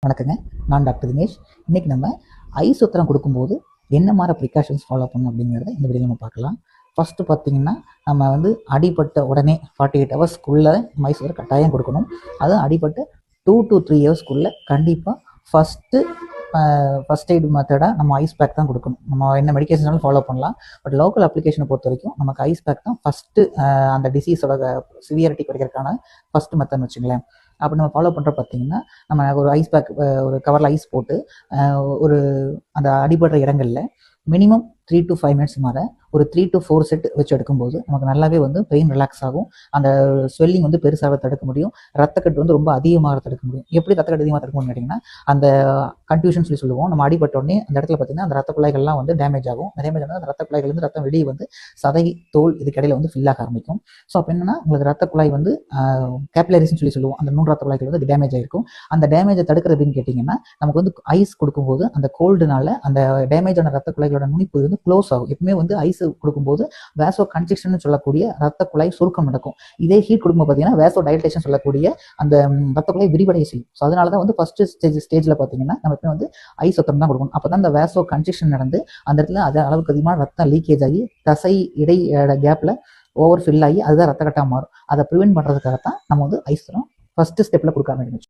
வணக்கங்க. நான் டாக்டர் தினேஷ். இன்றைக்கி நம்ம ஐஸ் ஒத்தடம் கொடுக்கும்போது என்ன மாதிரி ப்ரிகாஷன்ஸ் ஃபாலோ பண்ணணும் அப்படிங்கிறத இந்த வீடியோ நம்ம பார்க்கலாம். ஃபஸ்ட்டு பார்த்திங்கன்னா, நம்ம அடிபட்ட உடனே 48 ஹவர்ஸ்க்குள்ளே ஐஸ் ஒத்தடம் கட்டாயம் கொடுக்கணும். அதுவும் அடிபட்டு 2 to 3 ஹவர்ஸ்க்குள்ளே கண்டிப்பாக ஃபஸ்ட் எய்டு மெத்தடாக நம்ம ஐஸ் பேக் தான் கொடுக்கணும். நம்ம என்ன மெடிக்கேஷனாலும் ஃபாலோ பண்ணலாம். பட் லோக்கல் அப்ளிகேஷனை பொறுத்த வரைக்கும் நமக்கு ஐஸ் பேக் தான் ஃபஸ்ட்டு அந்த டிசீஸோட சிவியாரிட்டி குறைக்கிறதுக்கான ஃபஸ்ட்டு மெத்தட்னு வச்சுங்களேன். அப்படி நம்ம ஃபாலோ பண்ணுற பார்த்திங்கன்னா, நம்ம ஒரு ஐஸ் பேக் ஒரு கவரில் ஐஸ் போட்டு ஒரு அந்த அடிபடுற இடங்களில் மினிமம் 3 to 5 மினிட்ஸ் மேலே ஒரு 3 to 4 செட் வச்சு எடுக்கும்போது நமக்கு நல்லாவே பெயின் ரிலாக்ஸ் ஆகும். அந்த ஸ்வெல்லிங் பெருசாக தடுக்க முடியும். ரத்தக்கட்டு ரொம்ப அதிகமாக தடுக்க முடியும். எப்படி ரத்தக்கட்டு அதிகமாக தடுக்க முடியும் கேட்டிங்கன்னா, அந்த கன்ஃபியூஷன் சொல்லுவோம். நம்ம அடிபட்டோடனே அந்த இடத்துல பார்த்திங்கன்னா அந்த ரத்த குழாய்கள்லாம் டேமேஜ் ஆகும். டேமேஜ் ஆனால் அந்த ரத்த குழாய்கள் ரத்தம் வெளியே சதை தோல் இதுக்கு இடையில ஃபில் ஆக ஆரம்பிக்கும். ஸோ அப்போ என்னென்னா உங்களுக்கு ரத்த குழாய் கேப்லரிஸ்ன்னு சொல்லுவோம். அந்த 3 ரத்த குழாய்கள் டேமேஜ் ஆகிருக்கும். அந்த டேமேஜை தடுக்கிறது அப்படின்னு கேட்டிங்கன்னா, நமக்கு ஐஸ் கொடுக்கும்போது அந்த கோல்டுனால அந்த டேமேஜான ரத்த குழாய்களோட நுனிப்பு க்ளோஸ் ஆகும். எப்பவுமே ஐஸ் கொடுக்கும்போது வேசோ கன்ஸ்ட்ரிக்ஷன் சொல்லக்கூடிய ரத்த குழாய் சுருக்கம் நடக்கும். இதே ஹீட் கொடுக்கும்போது பார்த்தீங்கன்னா வேசோ டைலேஷன் சொல்லக்கூடிய அந்த ரத்த குழாய் விரிவடைய செய்யும். ஸோ அதனால தான் ஃபர்ஸ்ட் ஸ்டேஜில் பார்த்தீங்கன்னா நம்ம ஐஸ் ஒத்தடம் தான் கொடுக்கணும். அப்போ தான் அந்த வேசோ கன்ஸ்ட்ரிக்ஷன் நடந்து அந்த இடத்துல அது அளவுக்கு அதிகமாக ரத்தம் லீக்கேஜ் ஆகி தசை இடை கேப்பில் ஓவர் ஃபில் ஆகி அதுதான் ரத்த கட்டாக மாறும். அதை ப்ரிவென்ட் பண்ணுறதுக்காக தான் நம்ம ஐஸ் ஒத்தடம் ஃபர்ஸ்ட் ஸ்டெப்பில் கொடுக்க ஆரம்பிச்சு.